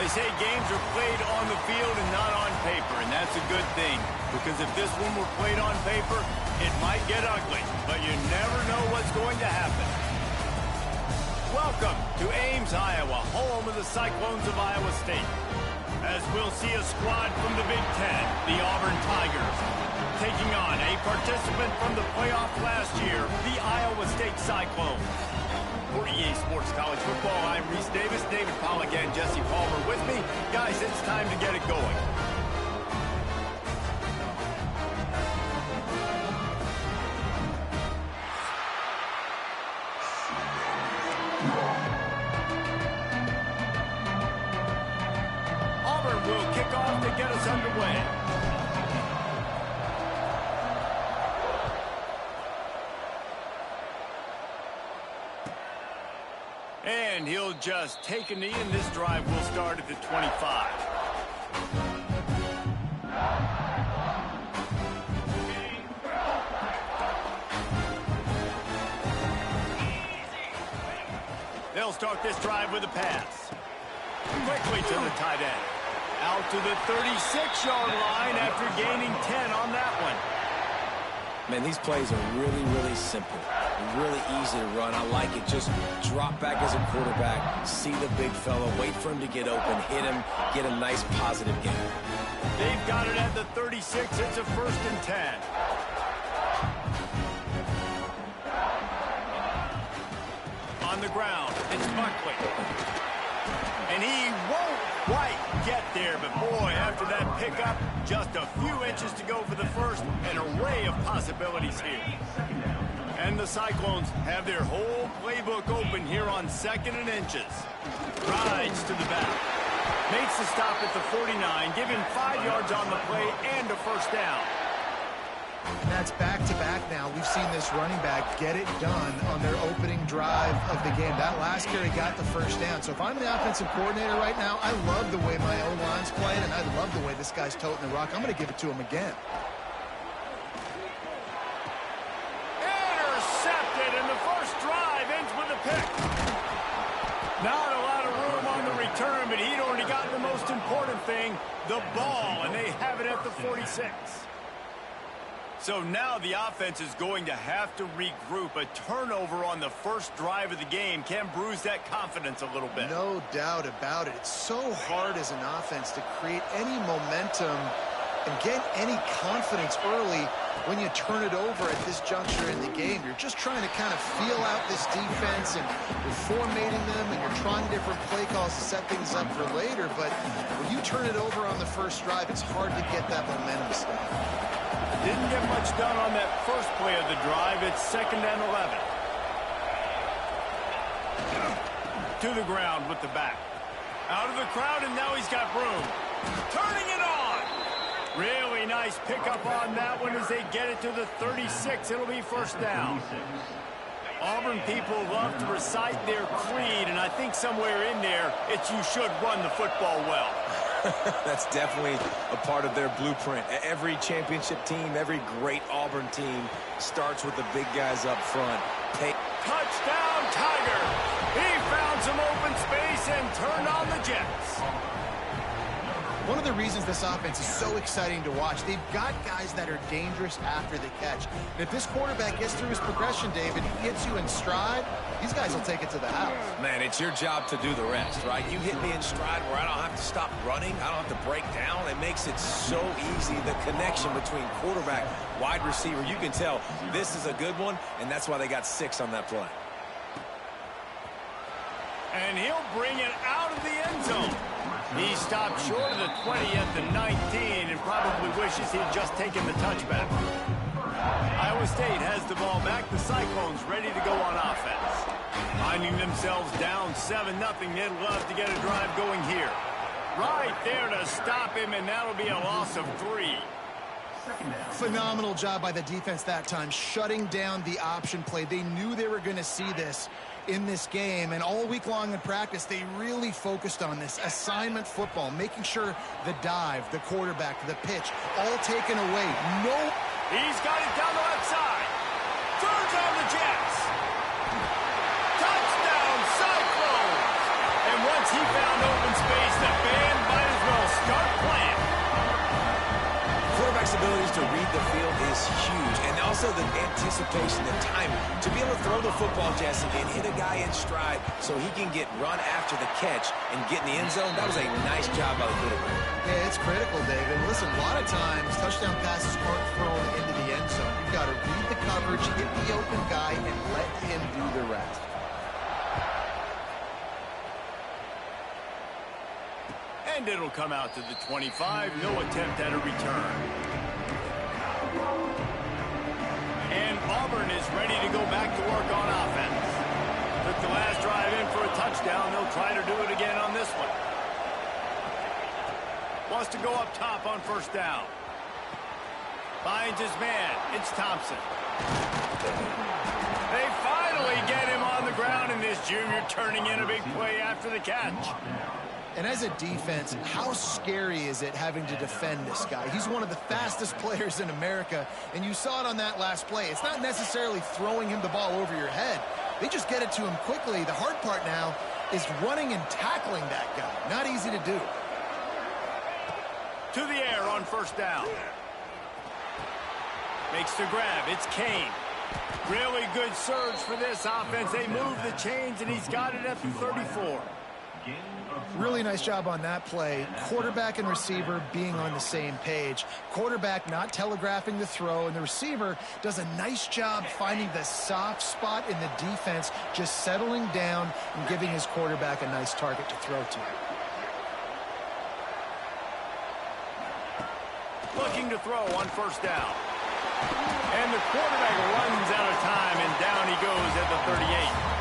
They say games are played on the field and not on paper, and that's a good thing. Because if this one were played on paper, it might get ugly, but you never know what's going to happen. Welcome to Ames, Iowa, home of the Cyclones of Iowa State. As we'll see a squad from the Big Ten, the Auburn Tigers, taking on a participant from the playoff last year, the Iowa State Cyclones. For EA Sports College Football, I'm Reese Davis, David Pollack, and Jesse Palmer with me. Guys, it's time to get it going. Auburn will kick off to get us underway. And he'll just take a knee, and this drive will start at the 25. They'll start this drive with a pass. Quickly to the tight end. Out to the 36-yard line after gaining 10 on that one. Man, these plays are really, really simple. Really easy to run. I like it. Just drop back as a quarterback, see the big fella, wait for him to get open, hit him, get a nice positive gain. They've got it at the 36. It's a 1st and 10. On the ground, it's Buckley. And he won't quite get there, but boy, after that pickup, just a few inches to go for the first. An array of possibilities here. And the Cyclones have their whole playbook open here on 2nd and inches. Rides to the back. Makes the stop at the 49, giving 5 yards on the play and a 1st down. And that's back-to-back now. We've seen this running back get it done on their opening drive of the game. That last carry got the 1st down. So if I'm the offensive coordinator right now, I love the way my O-line's playing, and I love the way this guy's toting the rock. I'm going to give it to him again. Not a lot of room on the return, but he'd already gotten the most important thing, the ball, and they have it at the 46. So now the offense is going to have to regroup. A turnover on the first drive of the game can bruise that confidence a little bit. No doubt about it. It's so hard as an offense to create any momentum and get any confidence early when you turn it over at this juncture in the game. You're just trying to kind of feel out this defense, and you're formatting them, and you're trying different play calls to set things up for later. But when you turn it over on the first drive, it's hard to get that momentum started. Didn't get much done on that first play of the drive. It's 2nd and 11. To the ground with the back. Out of the crowd, and now he's got room. Turning it on. Really nice pickup on that one as they get it to the 36. It'll be 1st down. Auburn people love to recite their creed, and I think somewhere in there, it's you should run the football well. That's definitely a part of their blueprint. Every championship team, every great Auburn team starts with the big guys up front. Touchdown, Tiger! He found some open space and turned on the Jets. One of the reasons this offense is so exciting to watch, they've got guys that are dangerous after the catch. And if this quarterback gets through his progression, David, he gets you in stride, these guys will take it to the house. Man, it's your job to do the rest, right? You hit me in stride where I don't have to stop running. I don't have to break down. It makes it so easy. The connection between quarterback, wide receiver, you can tell this is a good one, and that's why they got 6 on that play. And he'll bring it out of the end zone. He stopped short of the 20 at the 19 and probably wishes he'd just taken the touchback. Iowa State has the ball back. The Cyclones ready to go on offense. Finding themselves down 7-0, they'd love to get a drive going here. Right there to stop him, and that'll be a loss of 3. Phenomenal job by the defense that time, shutting down the option play. They knew they were going to see this in this game, and all week long in practice, they really focused on this assignment football, making sure the dive, the quarterback, the pitch, all taken away. No. He's got it down the left side. Turns on the Jets. Touchdown, Cyclones! And once he found open space. The band might as well start playing. Quarterback's abilities to read the field is huge, and also the anticipation, the timing. To be able to throw the football, Jesse, and hit a guy in stride so he can get run after the catch and get in the end zone, that was a nice job by the quarterback. Yeah, it's critical, David. Listen, a lot of times touchdown passes aren't thrown into the end zone. You've got to read the coverage, hit the open guy, and let him do the rest. And it'll come out to the 25. No attempt at a return. And Auburn is ready to go back to work on offense. Took the last drive in for a touchdown. They'll try to do it again on this one. Wants to go up top on first down. Finds his man. It's Thompson. They finally get him on the ground, and this junior turning in a big play after the catch. And as a defense, how scary is it having to defend this guy? He's one of the fastest players in America, and you saw it on that last play. It's not necessarily throwing him the ball over your head. They just get it to him quickly. The hard part now is running and tackling that guy. Not easy to do. To the air on first down. Makes the grab. It's Kane. Really good surge for this offense. They move the chains, and he's got it at the 34. Really nice job on that play. Quarterback and receiver being on the same page. Quarterback not telegraphing the throw, and the receiver does a nice job finding the soft spot in the defense, just settling down and giving his quarterback a nice target to throw to. Looking to throw on first down. And the quarterback runs out of time, and down he goes at the 38.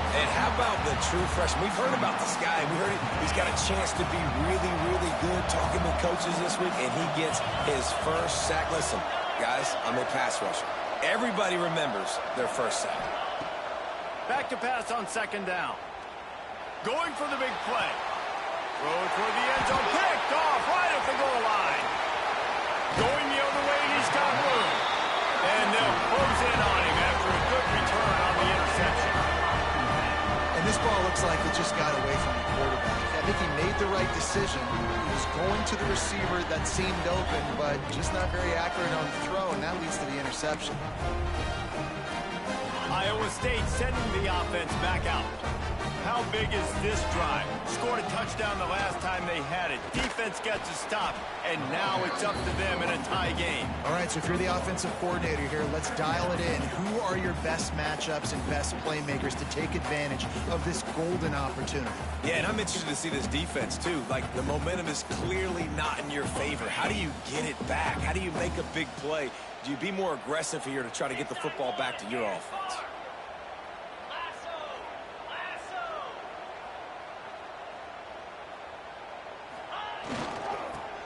And how about the true freshman? We've heard about this guy. We heard it. He's got a chance to be really, really good talking with coaches this week, and he gets his first sack. Listen, guys, I'm a pass rusher. Everybody remembers their first sack. Back to pass on second down. Going for the big play. Throw it for the end zone. Picked off right at the goal line. Going the other way, and he's got room. And they'll close in on him after a good return on the interception. And this ball looks like it just got away from the quarterback. I think he made the right decision. He was going to the receiver that seemed open, but just not very accurate on the throw, and that leads to the interception. Iowa State sending the offense back out. How big is this drive? Scored a touchdown the last time they had it. Defense gets a stop, and now it's up to them in a tie game. All right, so if you're the offensive coordinator here, let's dial it in. Who are your best matchups and best playmakers to take advantage of this golden opportunity? Yeah, and I'm interested to see this defense, too. Like, the momentum is clearly not in your favor. How do you get it back? How do you make a big play? Do you be more aggressive here to try to get the football back to your offense?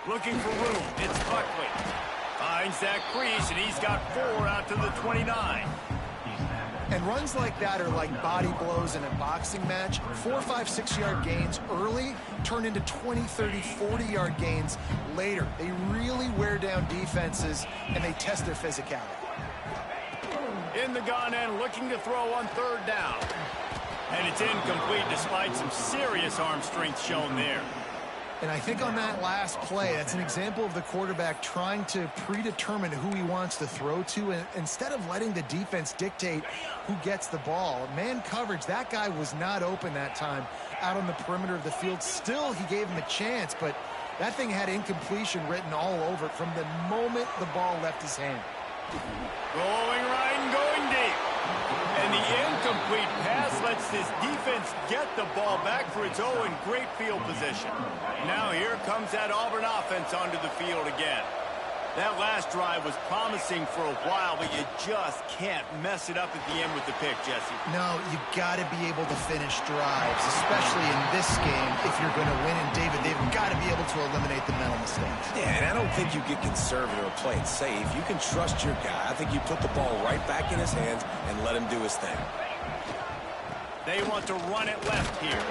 Looking for room. It's Buckley. Finds that crease, and he's got 4 out to the 29. And runs like that are like body blows in a boxing match. 4, 5, 6-yard gains early turn into 20, 30, 40-yard gains later. They really wear down defenses, and they test their physicality. In the gun and looking to throw on third down. And it's incomplete despite some serious arm strength shown there. And I think on that last play, that's an example of the quarterback trying to predetermine who he wants to throw to, and instead of letting the defense dictate who gets the ball. Man coverage, that guy was not open that time out on the perimeter of the field. Still, he gave him a chance, but that thing had incompletion written all over it from the moment the ball left his hand. Rolling right and going deep. And the incomplete pass lets this defense get the ball back for its own great field position. Now here comes that Auburn offense onto the field again. That last drive was promising for a while, but you just can't mess it up at the end with the pick, Jesse. No, you got to be able to finish drives, especially in this game if you're going to win. And David, they've got to be able to eliminate the mental mistakes. Yeah, and I don't think you get conservative or play it safe. You can trust your guy. I think you put the ball right back in his hands and let him do his thing. They want to run it left here.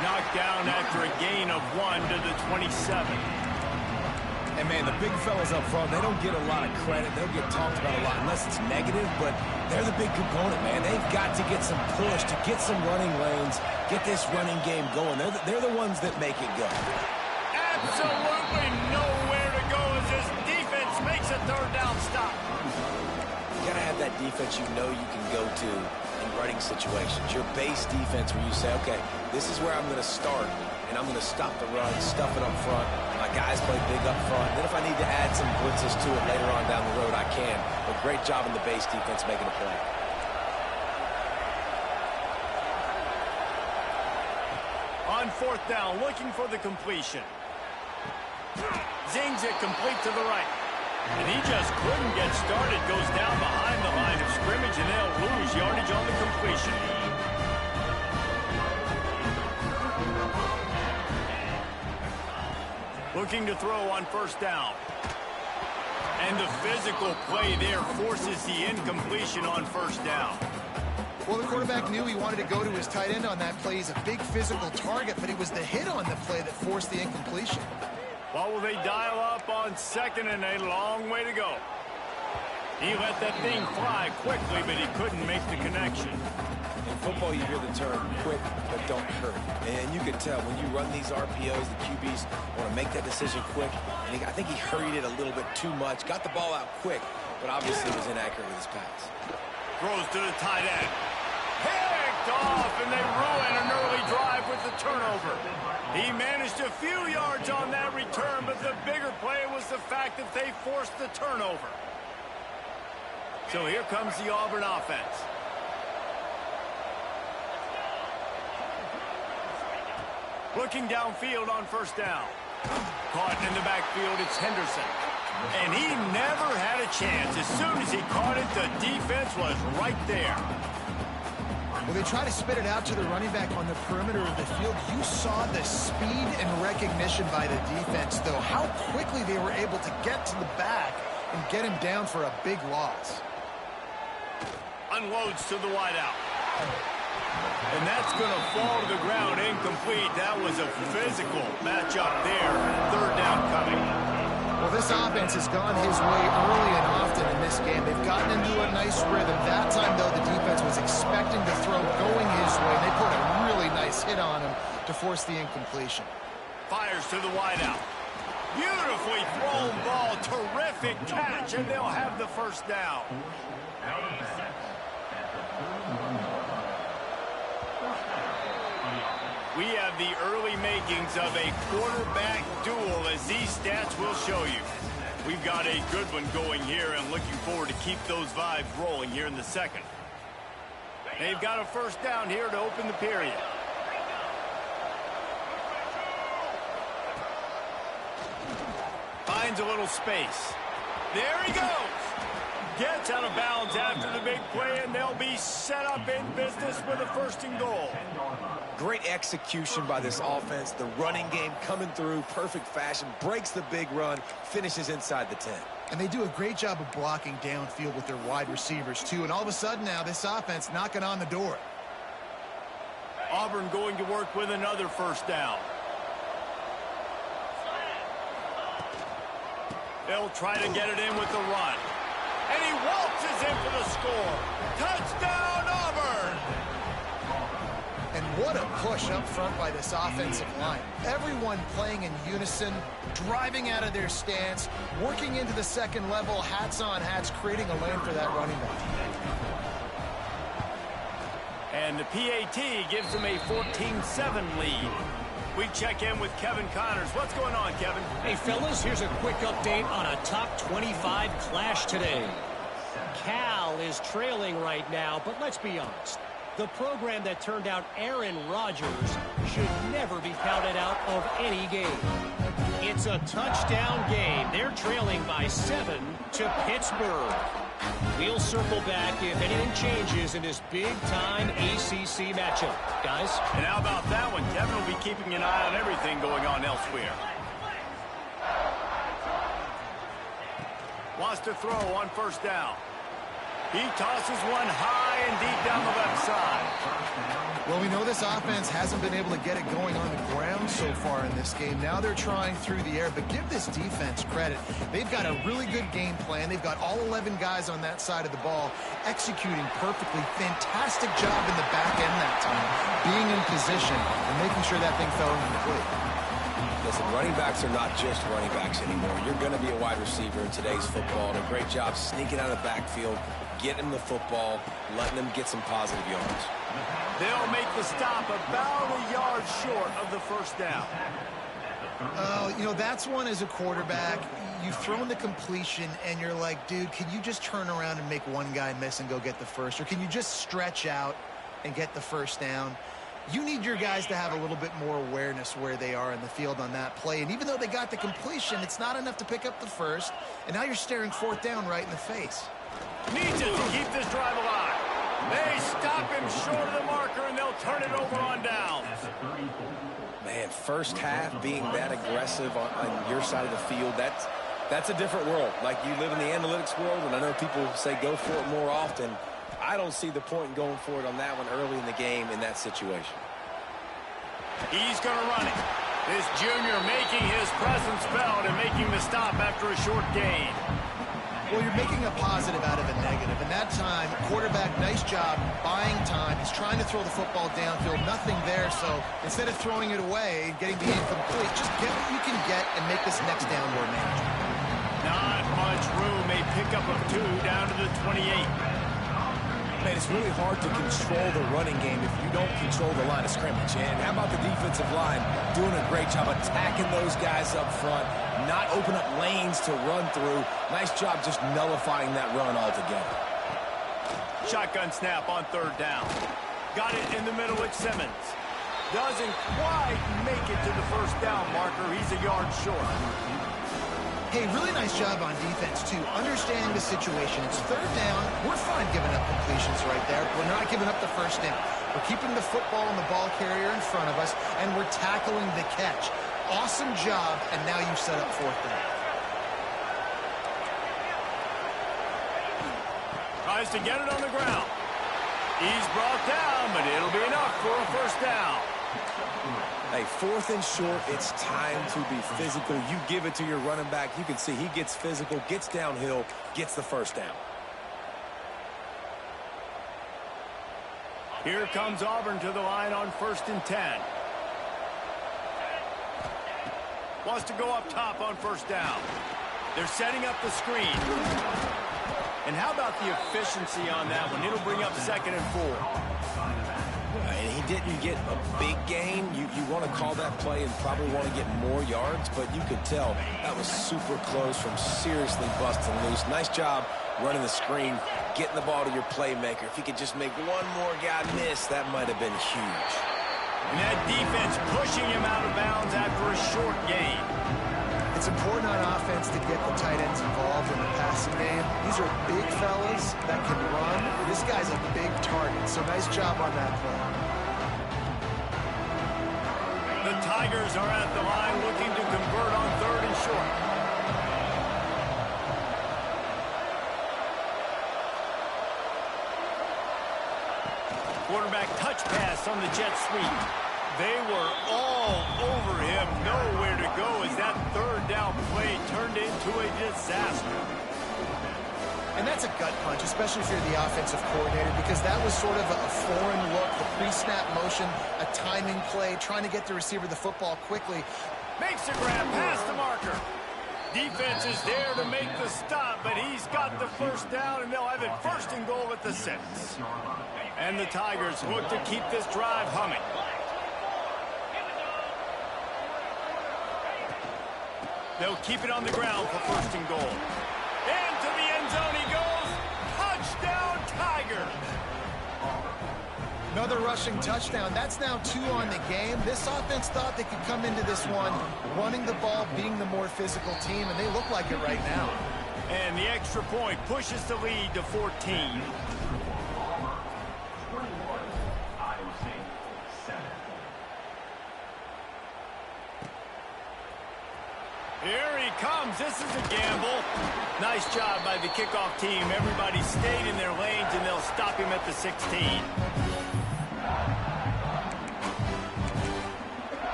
Knocked down after a gain of 1 to the 27. And, man, the big fellas up front, they don't get a lot of credit. They'll get talked about a lot unless it's negative, but they're the big component, man. They've got to get some push, to get some running lanes, get this running game going. They're the ones that make it go. Absolutely nowhere to go as this defense makes a third down stop. You got to have that defense you know you can go to in running situations. Your base defense where you say, okay, this is where I'm going to start, and I'm going to stop the run, stuff it up front. My guys play big up front. Then if I need to add some blitzes to it later on down the road, I can. But great job in the base defense making a play. On fourth down, looking for the completion. Zings it complete to the right. And he just couldn't get started. Goes down behind the line of scrimmage, and they'll lose yardage on the completion. Looking to throw on first down. And the physical play there forces the incompletion on first down. Well, the quarterback knew he wanted to go to his tight end on that play. He's a big physical target, but it was the hit on the play that forced the incompletion. Well, will they dial up on second and a long way to go? He let that thing fly quickly, but he couldn't make the connection. In football, you hear the term quick, but don't hurt. And you can tell when you run these RPOs, the QBs want to make that decision quick. And I think he hurried it a little bit too much. Got the ball out quick, but obviously was inaccurate with his pass. Throws to the tight end. Picked off, and they ruin an early drive with the turnover. He managed a few yards on that return, but the bigger play was the fact that they forced the turnover. So here comes the Auburn offense. Looking downfield on first down. Caught in the backfield, it's Henderson. And he never had a chance. As soon as he caught it, the defense was right there. Well, they try to spit it out to the running back on the perimeter of the field. You saw the speed and recognition by the defense, though. How quickly they were able to get to the back and get him down for a big loss. Unloads to the wideout. And that's going to fall to the ground incomplete. That was a physical matchup there. Third down coming. Well, this offense has gone his way early and often in this game. They've gotten into a nice rhythm. That time, though, the defense was expecting the throw going his way. They put a really nice hit on him to force the incompletion. Fires to the wideout. Beautifully thrown ball. Terrific catch, and they'll have the first down. We have the early makings of a quarterback duel, as these stats will show you. We've got a good one going here, and looking forward to keep those vibes rolling here in the second. They've got a first down here to open the period. Finds a little space. There he goes. Gets out of bounds after the big play, and they'll be set up in business with a first and goal. Great execution by this offense. The running game coming through, perfect fashion, breaks the big run, finishes inside the 10. And they do a great job of blocking downfield with their wide receivers, too. And all of a sudden now, this offense knocking on the door. Auburn going to work with another first down. They'll try to get it in with the run. And he waltzes in for the score. Touchdown, Auburn! And what a push up front by this offensive line. Everyone playing in unison, driving out of their stance, working into the second level, hats on hats, creating a lane for that running back. And the PAT gives them a 14-7 lead. We check in with Kevin Connors. What's going on, Kevin? Hey, fellas, here's a quick update on a top 25 clash today. Cal is trailing right now, but let's be honest. The program that turned out Aaron Rodgers should never be counted out of any game. It's a touchdown game. They're trailing by 7 to Pittsburgh. We'll circle back if anything changes in this big-time ACC matchup. Guys? And how about that one? Kevin will be keeping an eye on everything going on elsewhere. Wants to throw on first down. He tosses one high and deep down the left side. Well, we know this offense hasn't been able to get it going on the ground so far in this game. Now they're trying through the air, but give this defense credit. They've got a really good game plan. They've got all 11 guys on that side of the ball executing perfectly. Fantastic job in the back end that time, being in position and making sure that thing fell incomplete. Listen, running backs are not just running backs anymore. You're going to be a wide receiver in today's football, and a great job sneaking out of the backfield, getting the football, letting them get some positive yards. They'll make the stop about a yard short of the first down. Oh, you know, that's one as a quarterback. You've thrown the completion, and you're like, dude, can you just turn around and make one guy miss and go get the first? Or can you just stretch out and get the first down? You need your guys to have a little bit more awareness where they are in the field on that play. And even though they got the completion, it's not enough to pick up the first. And now you're staring fourth down right in the face. Needs it to keep this drive alive. They stop him short of the marker, and they'll turn it over on downs. Man, first half being that aggressive on your side of the field, that's a different world. Like, you live in the analytics world, and I know people say go for it more often. I don't see the point in going for it on that one early in the game in that situation. He's going to run it. This junior making his presence felt and making the stop after a short gain. Well, you're making a positive out of a negative. And that time, quarterback, nice job buying time. He's trying to throw the football downfield. Nothing there. So instead of throwing it away, getting the incomplete, just get what you can get and make this next down more manageable. Not much room. A pickup of 2 down to the 28. Man, it's really hard to control the running game if you don't control the line of scrimmage. And how about the defensive line doing a great job attacking those guys up front, not open up lanes to run through. Nice job just nullifying that run altogether. Shotgun snap on third down. Got it in the middle with Simmons. Doesn't quite make it to the first down marker. He's a yard short. Hey, really nice job on defense, too. Understanding the situation. It's third down. We're fine giving up completions right there. We're not giving up the first down. We're keeping the football and the ball carrier in front of us, and we're tackling the catch. Awesome job, and now you've set up fourth down. Tries to get it on the ground. He's brought down, but it'll be enough for a first down. Hey, fourth and short, it's time to be physical. You give it to your running back. You can see he gets physical, gets downhill, gets the first down. Here comes Auburn to the line on 1st and 10. Wants to go up top on first down. They're setting up the screen. And how about the efficiency on that one? It'll bring up 2nd and 4. And he didn't get a big gain. You want to call that play and probably want to get more yards, but you could tell that was super close from seriously busting loose. Nice job running the screen, getting the ball to your playmaker. If he could just make one more guy miss, that might have been huge. And that defense pushing him out of bounds after a short gain. It's important on offense to get the tight ends involved in the passing game. These are big fellas that can run. This guy's a big target, so nice job on that play. The Tigers are at the line looking to convert on 3rd and short. Quarterback touch pass on the jet sweep. They were all over him. Nowhere to go as that 3rd down play turned into a disaster. And that's a gut punch, especially if you're the offensive coordinator, because that was sort of a foreign look, the pre-snap motion, a timing play, trying to get the receiver the football quickly. Makes a grab past the marker. Defense is there to make the stop, but he's got the first down, and they'll have it 1st and goal at the 6. And the Tigers look to keep this drive humming. They'll keep it on the ground for 1st and goal. Into the end zone he goes. Touchdown, Tigers. Another rushing touchdown. That's now 2 on the game. This offense thought they could come into this one running the ball, being the more physical team, and they look like it right now. And the extra point pushes the lead to 14. Here he comes. This is a gamble. Nice job by the kickoff team. Everybody stayed in their lanes, and they'll stop him at the 16.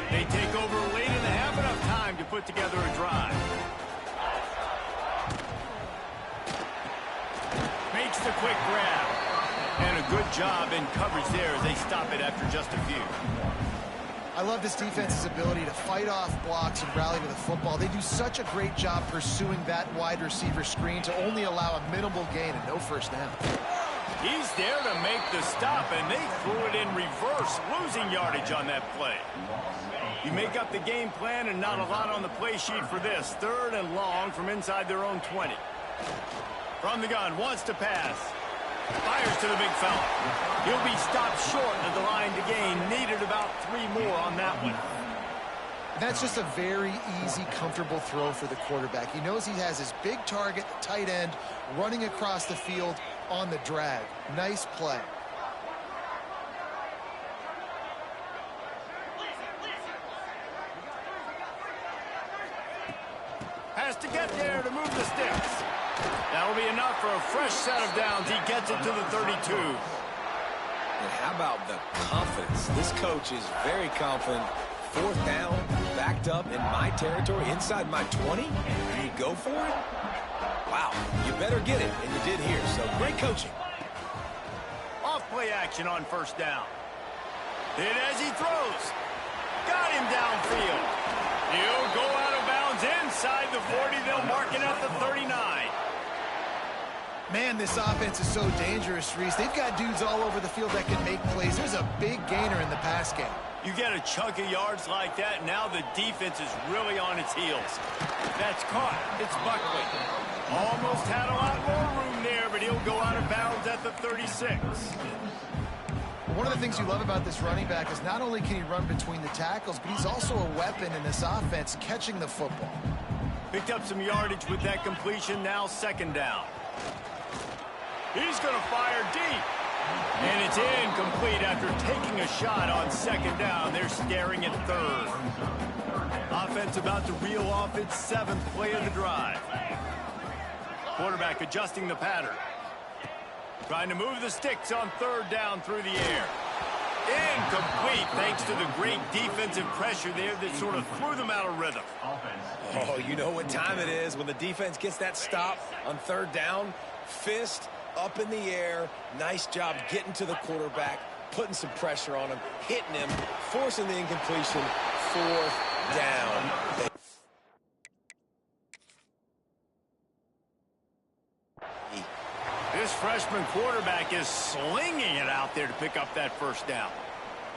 They take over late and they have enough time to put together a drive. Makes the quick grab. And a good job in coverage there as they stop it after just a few. I love this defense's ability to fight off blocks and rally to the football. They do such a great job pursuing that wide receiver screen to only allow a minimal gain and no first down. He's there to make the stop, and they threw it in reverse, losing yardage on that play. You make up the game plan and not a lot on the play sheet for this. 3rd and long from inside their own 20. From the gun, wants to pass. Fires to the big fella. He'll be stopped short of the line to gain. Needed about 3 more on that one. That's just a very easy, comfortable throw for the quarterback. He knows he has his big target, the tight end, running across the field on the drag. Nice play. Has to get there to move the sticks. That'll be enough for a fresh set of downs. He gets it to the 32. And how about the confidence? This coach is very confident. 4th down, backed up in my territory, inside my 20, and you go for it? Wow, you better get it, and you did here, so great coaching. Off play action on 1st down. Hit as he throws. Got him downfield. He'll go out of bounds inside the 40. They'll mark it at the 39. Man, this offense is so dangerous, Reese. They've got dudes all over the field that can make plays. There's a big gainer in the pass game. You get a chunk of yards like that, now the defense is really on its heels. That's caught. It's Buckley. Almost had a lot more room there, but he'll go out of bounds at the 36. One of the things you love about this running back is not only can he run between the tackles, but he's also a weapon in this offense, catching the football. Picked up some yardage with that completion, now 2nd down. He's going to fire deep. And it's incomplete after taking a shot on 2nd down. They're staring at 3rd. Offense about to reel off its 7th play of the drive. Quarterback adjusting the pattern. Trying to move the sticks on 3rd down through the air. Incomplete thanks to the great defensive pressure there that sort of threw them out of rhythm. Oh, you know what time it is when the defense gets that stop on 3rd down. Fist up in the air. Nice job getting to the quarterback, putting some pressure on him, hitting him, forcing the incompletion. 4th down. This freshman quarterback is slinging it out there to pick up that 1st down.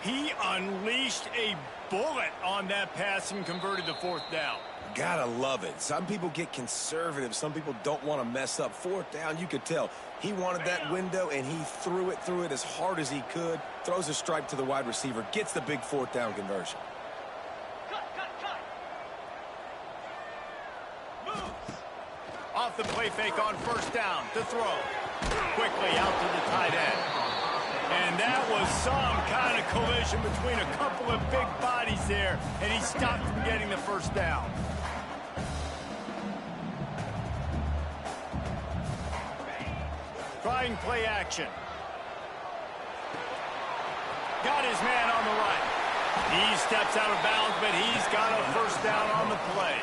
He unleashed a bullet on that pass and converted the 4th down. Gotta love it. Some people get conservative. Some people don't want to mess up. 4th down, you could tell. He wanted that window, and he threw it as hard as he could. Throws a stripe to the wide receiver. Gets the big 4th down conversion. Off the play fake on 1st down to throw. Quickly out to the tight end. And that was some kind of collision between a couple of big bodies there, and he stopped from getting the 1st down. Trying play action. Got his man on the right. He steps out of bounds, but he's got a 1st down on the play.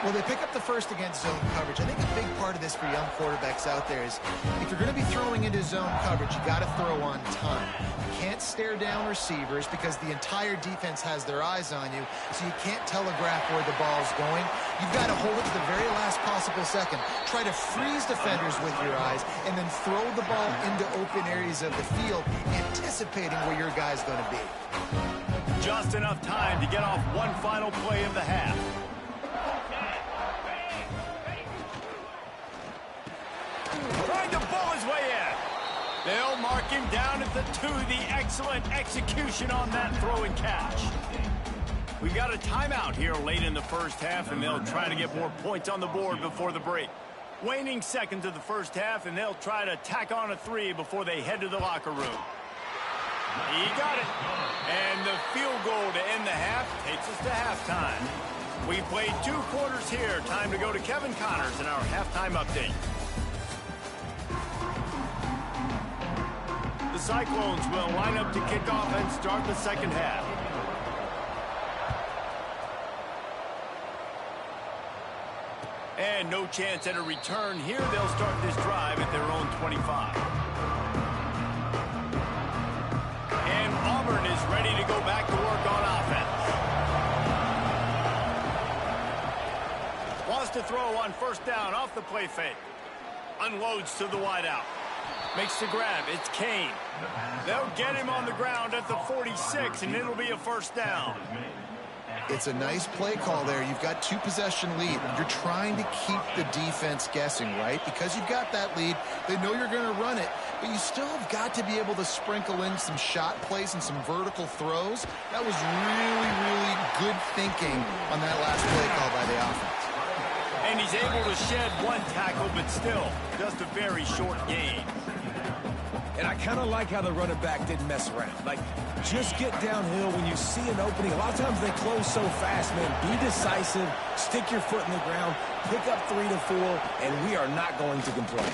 Well, they pick up the first against zone coverage. I think a big part of this for young quarterbacks out there is if you're going to be throwing into zone coverage, you got to throw on time. You can't stare down receivers because the entire defense has their eyes on you, so you can't telegraph where the ball's going. You've got to hold it to the very last possible second. Try to freeze defenders with your eyes and then throw the ball into open areas of the field, anticipating where your guy's going to be. Just enough time to get off one final play of the half. Trying to bull his way in. They'll mark him down at the 2. The excellent execution on that throw and catch. We got a timeout here late in the 1st half, and they'll try to get more points on the board before the break. Waning seconds of the 1st half, and they'll try to tack on a 3 before they head to the locker room. He got it. And the field goal to end the half takes us to halftime. We played 2 quarters here. Time to go to Kevin Connors in our halftime update. The Cyclones will line up to kick off and start the second half. And no chance at a return here. They'll start this drive at their own 25. And Auburn is ready to go back to work on offense. Wants to throw on first down off the play fake. Unloads to the wideout. Makes the grab. It's Kane. They'll get him on the ground at the 46, and it'll be a first down. It's a nice play call there. You've got 2-possession lead. You're trying to keep the defense guessing, right? Because you've got that lead, they know you're going to run it, but you still have got to be able to sprinkle in some shot plays and some vertical throws. That was really, really good thinking on that last play call by the offense. And he's able to shed 1 tackle, but still, just a very short gain. And I kind of like how the running back didn't mess around. Like, just get downhill when you see an opening. A lot of times they close so fast, man. Be decisive, stick your foot in the ground, pick up 3 to 4, and we are not going to complain.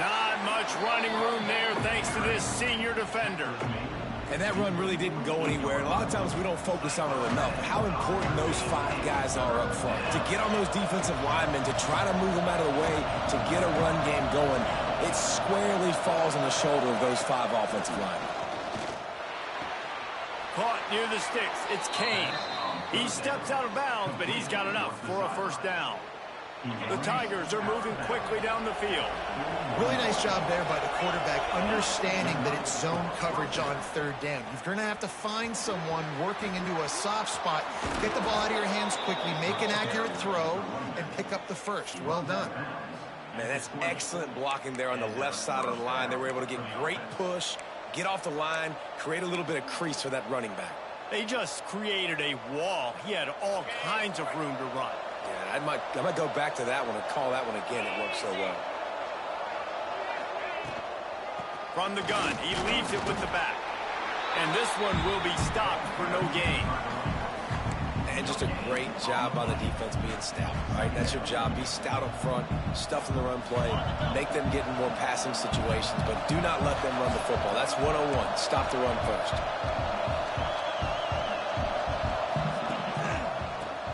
Not much running room there thanks to this senior defender. And that run really didn't go anywhere. And a lot of times we don't focus on it enough. How important those 5 guys are up front. To get on those defensive linemen, to try to move them out of the way, to get a run game going, it squarely falls on the shoulder of those 5 offensive linemen. Caught near the sticks. It's Kane. He steps out of bounds, but he's got enough for a first down. The Tigers are moving quickly down the field. Really nice job there by the quarterback, understanding that it's zone coverage on 3rd down. You're going to have to find someone working into a soft spot, get the ball out of your hands quickly, make an accurate throw, and pick up the first. Well done. Man, that's excellent blocking there on the left side of the line. They were able to get great push, get off the line, create a little bit of crease for that running back. They just created a wall. He had all kinds of room to run. Yeah, I might go back to that one and call that one again. It worked so well. From the gun, he leaves it with the back. And this one will be stopped for no gain. And just a great job by the defense being stout, right? That's your job. Be stout up front, stuff in the run play, make them get in more passing situations, but do not let them run the football. That's 101. Stop the run first.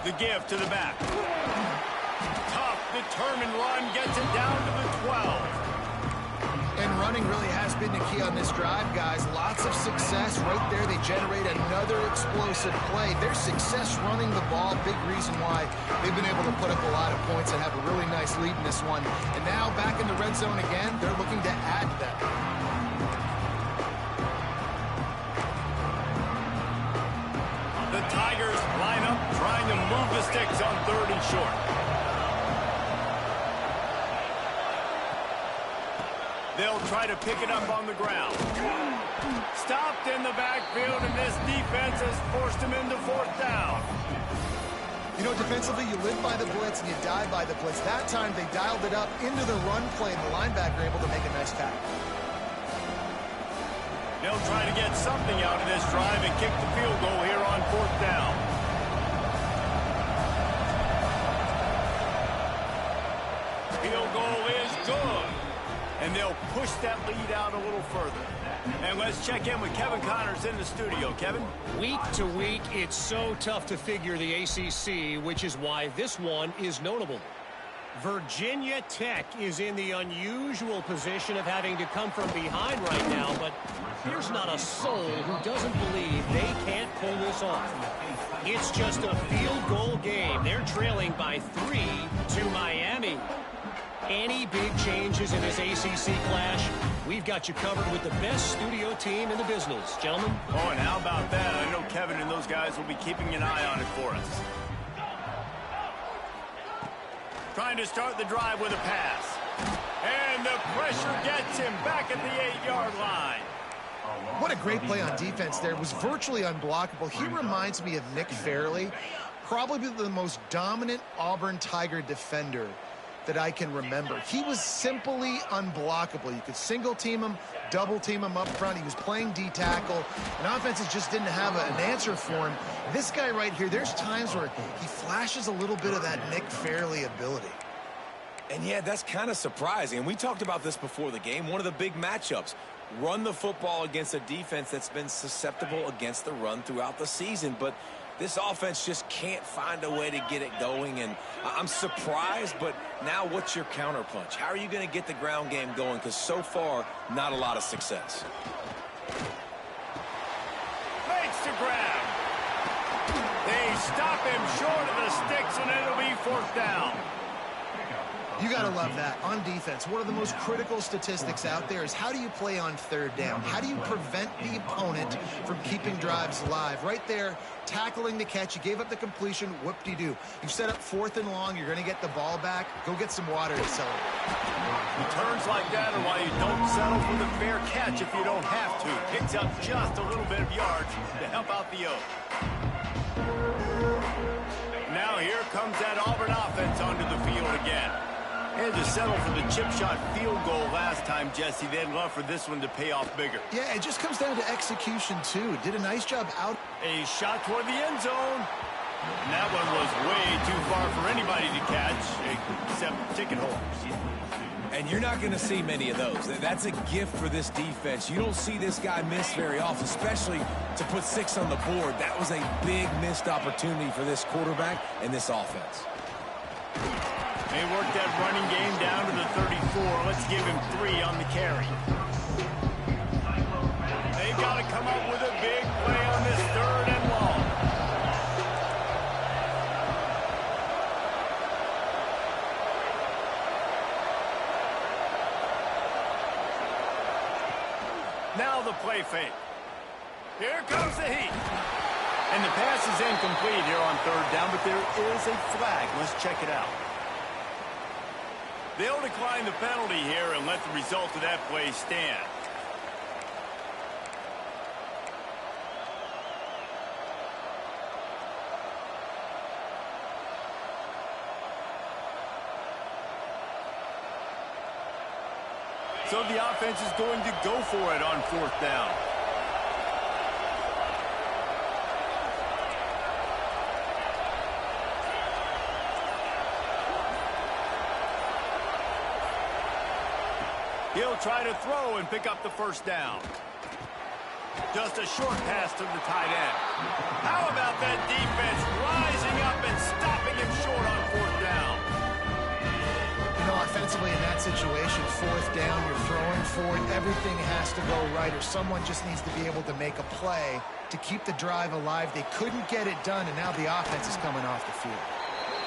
The give to the back. Tough, determined run, gets it down to the 12. And running really has been the key on this drive, guys. Lots of success right there. They generate another explosive play. Their success running the ball, big reason why they've been able to put up a lot of points and have a really nice lead in this one. And now back in the red zone again, they're looking to add that. The Tigers line up, trying to move the sticks on 3rd and short. They'll try to pick it up on the ground. Stopped in the backfield, and this defense has forced him into 4th down. You know, defensively, you live by the blitz and you die by the blitz. That time, they dialed it up into the run play, and the linebacker able to make a nice tackle. They'll try to get something out of this drive and kick the field goal here on 4th down. Field goal is good. And they'll push that lead out a little further. And let's check in with Kevin Connors in the studio. Kevin? Week to week, it's so tough to figure the ACC, which is why this one is notable. Virginia Tech is in the unusual position of having to come from behind right now, but there's not a soul who doesn't believe they can't pull this off. It's just a field goal game. They're trailing by 3 to Miami. Any big changes in this ACC clash, we've got you covered with the best studio team in the business. Gentlemen? Oh, and how about that? I know Kevin and those guys will be keeping an eye on it for us. Trying to start the drive with a pass. And the pressure gets him back at the 8-yard line. What a great play on defense there. It was virtually unblockable. He reminds me of Nick Fairley, probably the most dominant Auburn Tiger defender. that I can remember. He was simply unblockable. You could single team him, double team him up front. He was playing D-tackle, and offenses just didn't have an answer for him. This guy right here, there's times where he flashes a little bit of that Nick Fairley ability. And yeah, that's kind of surprising. And we talked about this before the game. One of the big matchups. Run the football against a defense that's been susceptible against the run throughout the season. But this offense just can't find a way to get it going. And I'm surprised, but now what's your counterpunch? How are you going to get the ground game going? Because so far, not a lot of success. Makes the grab. They stop him short of the sticks, and it'll be 4th down. You got to love that. On defense, one of the most critical statistics out there is how do you play on 3rd down? How do you prevent the opponent from keeping drives alive? Right there, tackling the catch. You gave up the completion. Whoop-de-doo. You've set up 4th and long. You're going to get the ball back. Go get some water to celebrate. Returns like that are why you don't settle for the fair catch if you don't have to. Picks up just a little bit of yards to help out the Oak. Now here comes that Auburn offense onto the field again. And to settle for the chip shot field goal last time, Jesse, they'd love for this one to pay off bigger. Yeah, it just comes down to execution, too. Did a nice job out. A shot toward the end zone. And that one was way too far for anybody to catch, except ticket holders. And you're not going to see many of those. That's a gift for this defense. You don't see this guy miss very often, especially to put 6 on the board. That was a big missed opportunity for this quarterback and this offense. They worked that running game down to the 34. Let's give him 3 on the carry. They've got to come up with a big play on this 3rd and long. Now the play fake. Here comes the heat. And the pass is incomplete here on 3rd down, but there is a flag. Let's check it out. They'll decline the penalty here and let the result of that play stand. So the offense is going to go for it on 4th down. He'll try to throw and pick up the 1st down. Just a short pass to the tight end. How about that defense rising up and stopping him short on 4th down? You know, offensively in that situation, 4th down, you're throwing for it. Everything has to go right, or someone just needs to be able to make a play to keep the drive alive. They couldn't get it done, and now the offense is coming off the field.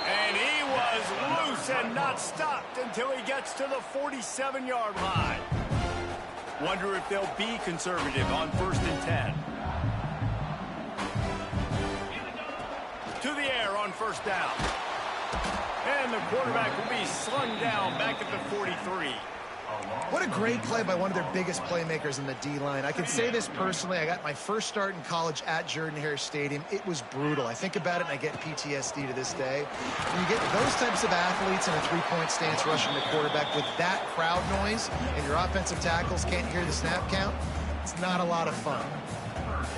And he was loose and not stopped until he gets to the 47-yard line. Wonder if they'll be conservative on 1st and 10. To the air on 1st down. And the quarterback will be slung down back at the 43. What a great play by one of their biggest playmakers in the D-line. I can say this personally. I got my first start in college at Jordan-Hare Stadium. It was brutal. I think about it, and I get PTSD to this day. When you get those types of athletes in a 3-point stance rushing the quarterback with that crowd noise, and your offensive tackles can't hear the snap count, it's not a lot of fun.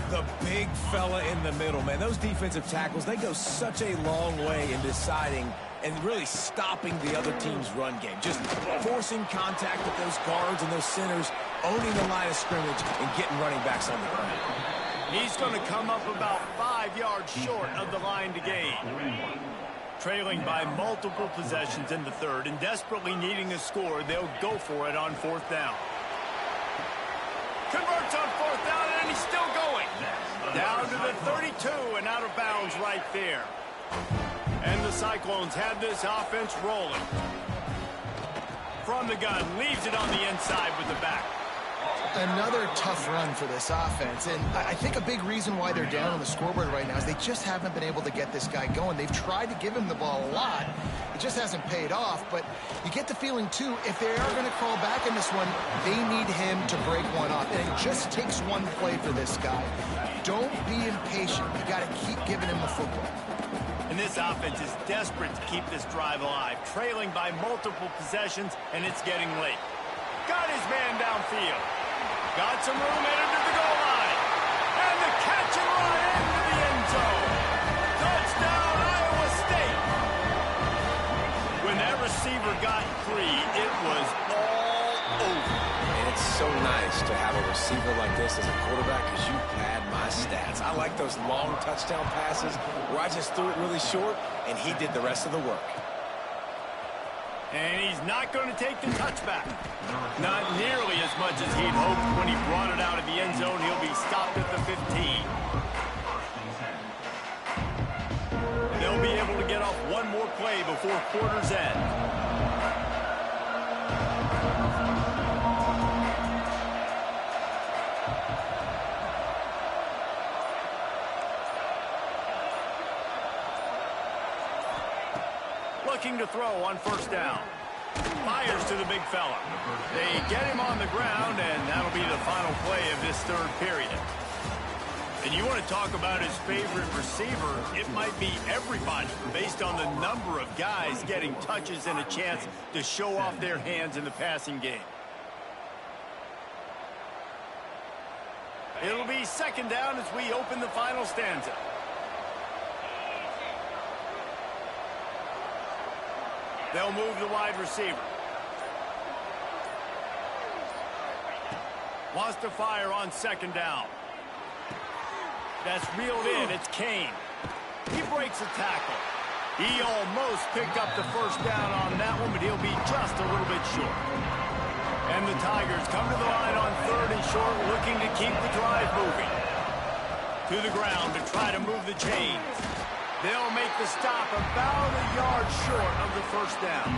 The big fella in the middle, man. Those defensive tackles, they go such a long way in deciding and really stopping the other team's run game. Just forcing contact with those guards and those centers, owning the line of scrimmage, and getting running backs on the ground. He's going to come up about 5 yards short of the line to gain. Trailing by multiple possessions in the 3rd and desperately needing a score, they'll go for it on 4th down. Converts on 4th down, and he's still going. Down to the 32 and out of bounds right there. And the Cyclones have this offense rolling. From the gun, leaves it on the inside with the back. Another tough run for this offense, and I think a big reason why they're down on the scoreboard right now is they just haven't been able to get this guy going. They've tried to give him the ball a lot. It just hasn't paid off, but you get the feeling, too, if they are going to crawl back in this one, they need him to break one off, and it just takes one play for this guy. Don't be impatient. You got to keep giving him the football. And this offense is desperate to keep this drive alive, trailing by multiple possessions, and it's getting late. Got his man downfield. Got some room headed to the goal line. And the catch and run into the end zone. Touchdown, Iowa State. When that receiver got free, it was all over. And it's so nice to have a receiver like this as a quarterback because you pad my stats. I like those long touchdown passes where I just threw it really short and he did the rest of the work. And he's not going to take the touchback. Not nearly as much as he'd hoped when he brought it out of the end zone. He'll be stopped at the 15. They'll be able to get off one more play before quarter's end. Looking to throw on first down. Fires to the big fella. They get him on the ground, and that'll be the final play of this third period. And you want to talk about his favorite receiver, it might be everybody based on the number of guys getting touches and a chance to show off their hands in the passing game. It'll be second down as we open the final stanza. They'll move the wide receiver. Wants to fire on second down. That's reeled in. It's Kane. He breaks a tackle. He almost picked up the first down on that one, but he'll be just a little bit short. And the Tigers come to the line on third and short, looking to keep the drive moving. To the ground to try to move the chains. They'll make the stop about a yard short of the first down.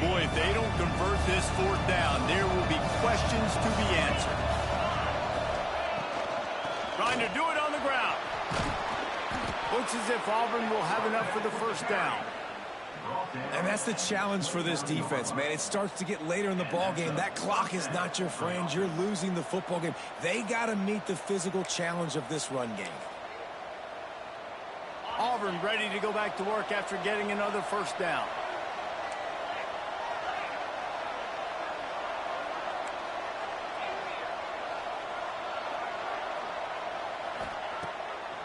Boy, if they don't convert this fourth down, there will be questions to be answered. Trying to do it on the ground. Looks as if Auburn will have enough for the first down. And that's the challenge for this defense, man. It starts to get later in the ball game. That clock is not your friend. You're losing the football game. They got to meet the physical challenge of this run game. Auburn ready to go back to work after getting another first down.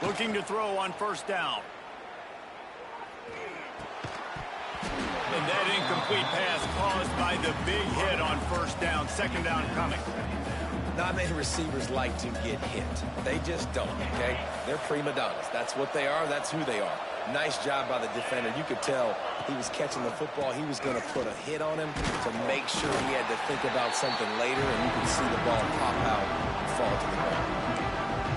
Looking to throw on first down. And that incomplete pass caused by the big hit on first down. Second down coming. Not many receivers like to get hit. They just don't, okay? They're prima donnas. That's what they are. That's who they are. Nice job by the defender. You could tell he was catching the football. He was going to put a hit on him to make sure he had to think about something later, and you could see the ball pop out and fall to the ground.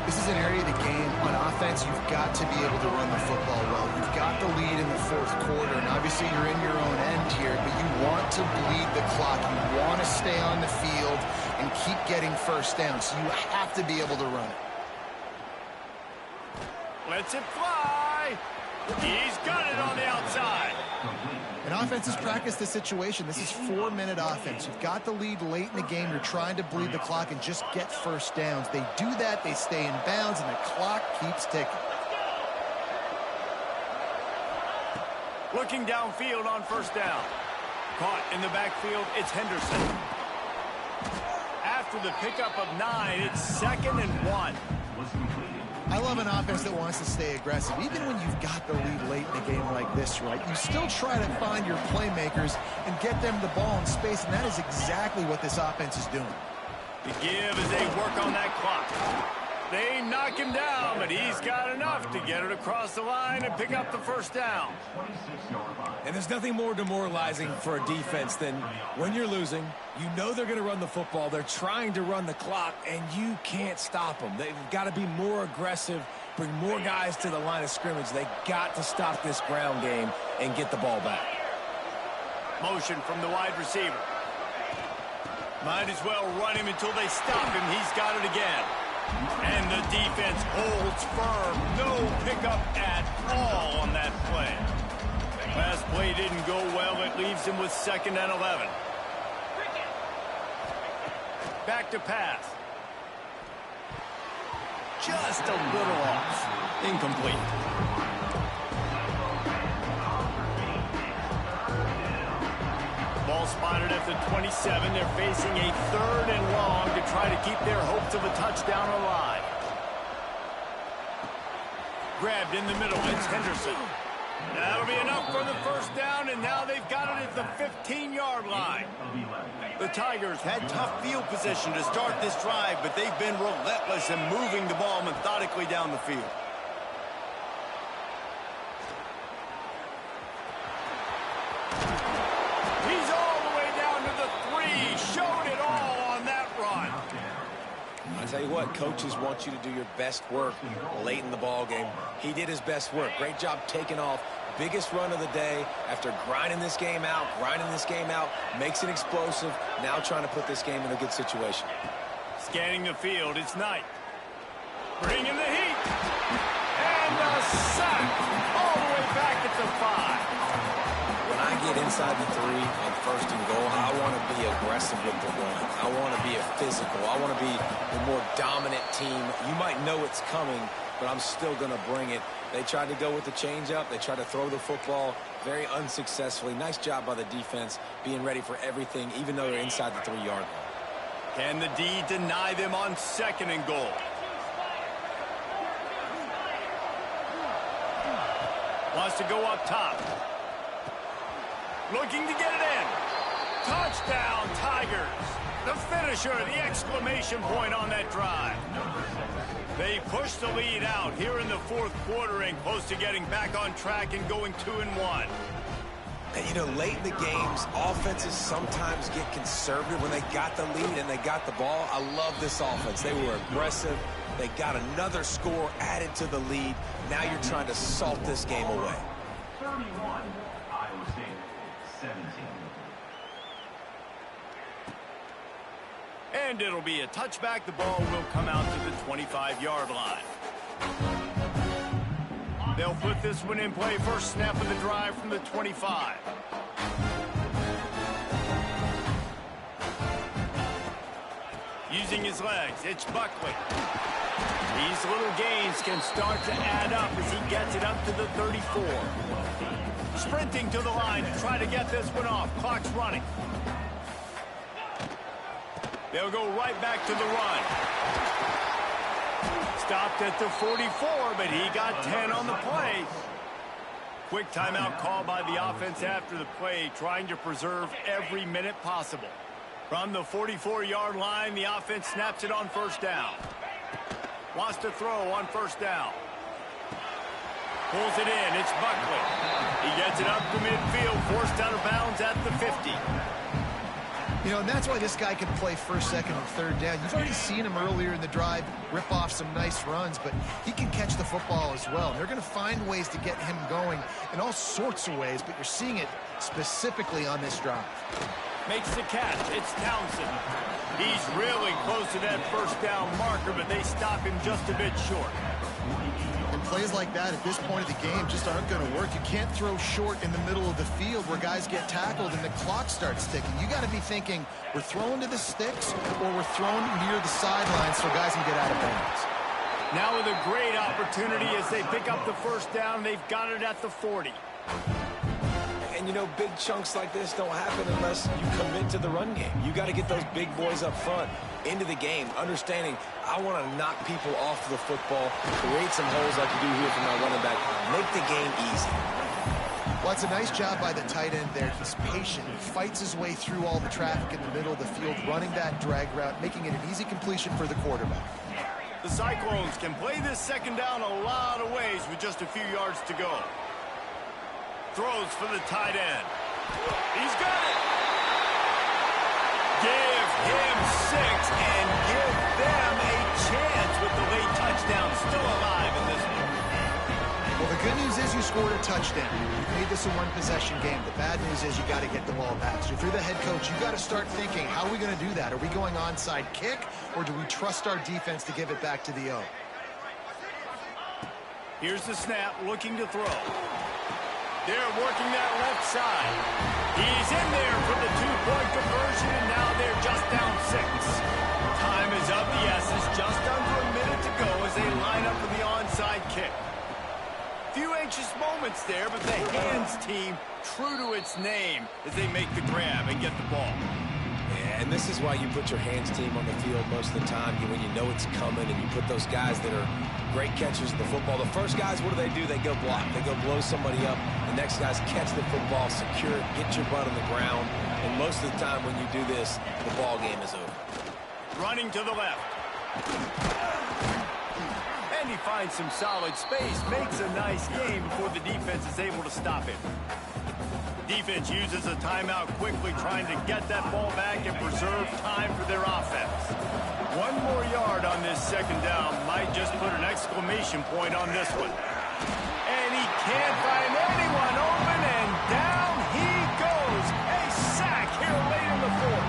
This is an area of the game on offense you've got to be able to run the football well. You've got the lead in the fourth quarter, and obviously you're in your own end here, but you want to bleed the clock. You want to stay on the field and keep getting first down, so you have to be able to run it. Lets it fly. He's got it on the outside. And offenses practice this situation. This is 4-minute offense. You've got the lead late in the game. You're trying to bleed the clock and just get first downs. They do that, they stay in bounds, and the clock keeps ticking. Looking downfield on first down. Caught in the backfield, it's Henderson. After the pickup of 9, it's 2nd and 1. I love an offense that wants to stay aggressive. Even when you've got the lead late in a game like this, right, you still try to find your playmakers and get them the ball in space, and that is exactly what this offense is doing. The give as they work on that clock. They knock him down, but he's got enough to get it across the line and pick up the first down. And there's nothing more demoralizing for a defense than when you're losing, you know they're going to run the football, they're trying to run the clock, and you can't stop them. They've got to be more aggressive, bring more guys to the line of scrimmage. They got to stop this ground game and get the ball back. Motion from the wide receiver. Might as well run him until they stop him. He's got it again. And the defense holds firm. No pickup at all on that play. Last play didn't go well. It leaves him with 2nd and 11. Back to pass. Just a little off. Incomplete. Ball spotted at the 27. They're facing a 3rd and long to try to keep their hopes of a touchdown alive. Grabbed in the middle. It's Henderson. That'll be enough for the 1st down, and now they've got it at the 15-yard line. The Tigers had tough field position to start this drive, but they've been relentless in moving the ball methodically down the field. He's all the way down to the 3. Showed it all on that run. I tell you what, coaches want you to do your best work late in the ball game. He did his best work. Great job taking off. Biggest run of the day after grinding this game out, makes it explosive. Now trying to put this game in a good situation. Scanning the field, it's Knight. Bringing the heat. And a sack all the way back at the 5. When I get inside the 3 on 1st and goal, I want to be aggressive with the run. I want to be a physical. I want to be the more dominant team. You might know it's coming, but I'm still going to bring it. They tried to go with the changeup. They tried to throw the football very unsuccessfully. Nice job by the defense being ready for everything, even though they're inside the 3-yard line. Can the D deny them on 2nd and goal? Wants to go up top. Looking to get it in. Touchdown, Tigers. The finisher, the exclamation point on that drive. They push the lead out here in the 4th quarter and close to getting back on track and going 2-1. And, you know, late in the games, offenses sometimes get conservative when they got the lead and they got the ball. I love this offense. They were aggressive. They got another score added to the lead. Now you're trying to salt this game away. 31, Iowa State, 17. And it'll be a touchback. The ball will come out to the 25-yard line. They'll put this one in play. First snap of the drive from the 25. Using his legs, it's Buckley. These little gains can start to add up as he gets it up to the 34. Sprinting to the line to try to get this one off. Clock's running. They'll go right back to the run. Stopped at the 44, but he got 10 on the play. Quick timeout call by the offense after the play, trying to preserve every minute possible. From the 44-yard line, the offense snaps it on 1st down. Wants to throw on 1st down. Pulls it in. It's Buckley. He gets it up to midfield, forced out of bounds at the 50. You know, and that's why this guy can play 1st, 2nd, and 3rd down. You've already seen him earlier in the drive rip off some nice runs, but he can catch the football as well. And they're going to find ways to get him going in all sorts of ways, but you're seeing it specifically on this drive. Makes the catch. It's Townsend. He's really close to that 1st down marker, but they stop him just a bit short. And plays like that at this point of the game just aren't going to work. You can't throw short in the middle of the field where guys get tackled and the clock starts ticking. You got to be thinking we're throwing to the sticks or we're throwing near the sidelines so guys can get out of bounds. Now with a great opportunity as they pick up the 1st down. They've got it at the 40. And, you know, big chunks like this don't happen unless you commit to the run game. You got to get those big boys up front into the game, understanding I want to knock people off the football, create some holes like you do here for my running back, make the game easy. Well, it's a nice job by the tight end there. He's patient. He fights his way through all the traffic in the middle of the field, running that drag route, making it an easy completion for the quarterback. The Cyclones can play this 2nd down a lot of ways with just a few yards to go. Throws for the tight end. He's got it. Give him 6 and give them a chance with the late touchdown still alive in this one. Well, the good news is you scored a touchdown. You made this a one-possession game. The bad news is you got to get the ball back. So if you're the head coach, you got to start thinking, how are we going to do that? Are we going onside kick, or do we trust our defense to give it back to the O? Here's the snap, looking to throw. They're working that left side. He's in there for the two-point conversion, and now they're just down 6. Time is of the essence, just under a minute to go as they line up for the onside kick. Few anxious moments there, but the hands team true to its name as they make the grab and get the ball. Yeah, and this is why you put your hands team on the field most of the time, when you know it's coming, and you put those guys that are great catchers of the football. The first guys, what do? They go block. They go blow somebody up. The next guys catch the football, secure it, get your butt on the ground. And most of the time when you do this, the ball game is over. Running to the left. And he finds some solid space, makes a nice game before the defense is able to stop him. Defense uses a timeout quickly, trying to get that ball back and preserve time for their offense. One more yard on this second down might just put an exclamation point on this one. And he can't find anyone open, and down he goes. A sack here late in the fourth.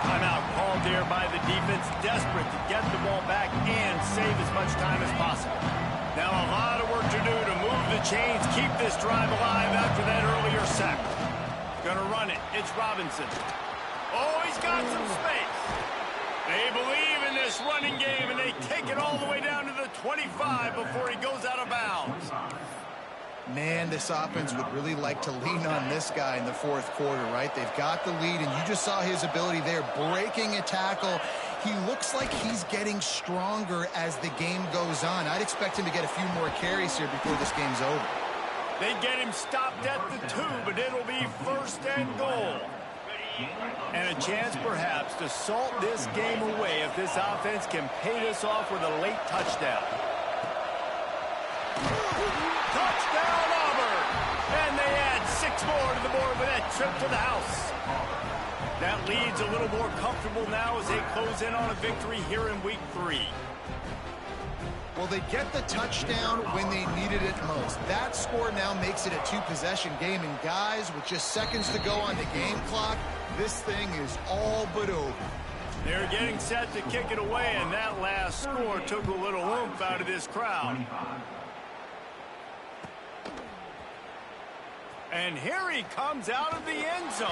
Timeout called there by the defense, desperate to get the ball back and save as much time as possible. Now a lot of work to do to move the chains, keep this drive alive after that earlier sack. Gonna run it. It's Robinson. Oh, he's got some space. They believe in this running game, and they take it all the way down to the 25 before he goes out of bounds. Man, this offense would really like to lean on this guy in the fourth quarter, right? They've got the lead, and you just saw his ability there, breaking a tackle. He looks like he's getting stronger as the game goes on. I'd expect him to get a few more carries here before this game's over. They get him stopped at the 2, but it'll be first and goal. And a chance, perhaps, to salt this game away if this offense can pay this off with a late touchdown. Touchdown, Auburn! And they add 6 more to the board with that trip to the house. That lead's a little more comfortable now as they close in on a victory here in Week 3. Well, they get the touchdown when they needed it most. That score now makes it a 2-possession game. And guys, with just seconds to go on the game clock, this thing is all but over. They're getting set to kick it away, and that last score took a little oomph out of this crowd. And here he comes out of the end zone.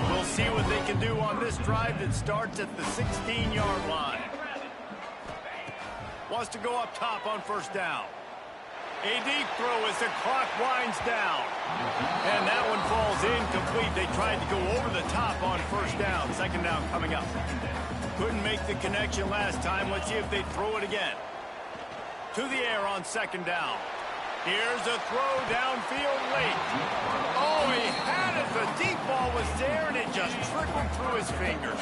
We'll see what they can do on this drive that starts at the 16-yard line. Wants to go up top on first down. A deep throw as the clock winds down. And that one falls incomplete. They tried to go over the top on first down. Second down coming up. Couldn't make the connection last time. Let's see if they throw it again. To the air on second down. Here's a throw downfield late. Oh, he had it. The deep ball was there, and it just trickled through his fingers.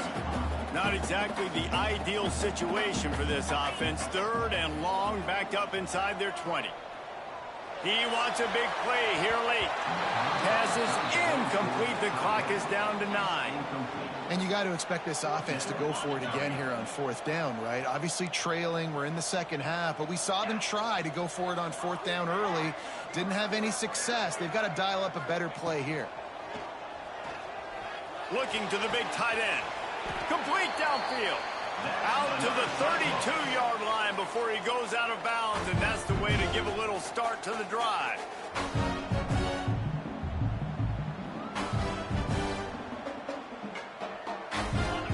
Not exactly the ideal situation for this offense. Third and long, backed up inside their 20. He wants a big play here late. Pass is incomplete. The clock is down to 9. And you got to expect this offense to go for it again here on fourth down, right? Obviously trailing. We're in the second half, but we saw them try to go for it on fourth down early. Didn't have any success. They've got to dial up a better play here. Looking to the big tight end. Complete downfield. Out to the 32-yard line before he goes out of bounds, and that's the way to give a little start to the drive.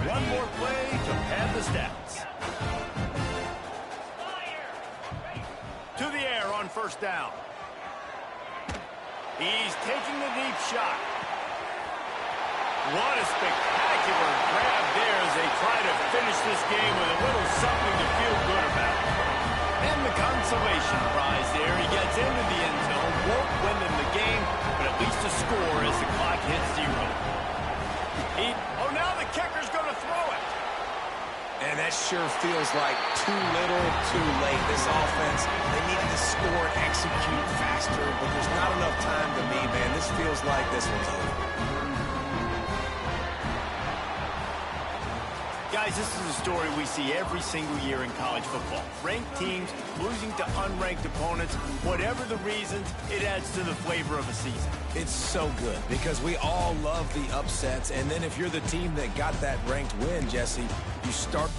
One more play to pad the stats. To the air on first down. He's taking the deep shot. What a spectacular grab there as they try to finish this game with a little something to feel good about. And the consolation prize there. He gets into the end zone, won't win them the game, but at least a score as the clock hits 0. Oh, now the kicker's going to throw it. And that sure feels like too little, too late. This offense, they needed to score and execute faster, but there's not enough time to me, man. This feels like this one's over. Got Guys, this is a story we see every single year in college football. Ranked teams losing to unranked opponents. Whatever the reasons, it adds to the flavor of a season. It's so good because we all love the upsets. And then if you're the team that got that ranked win, Jesse, you start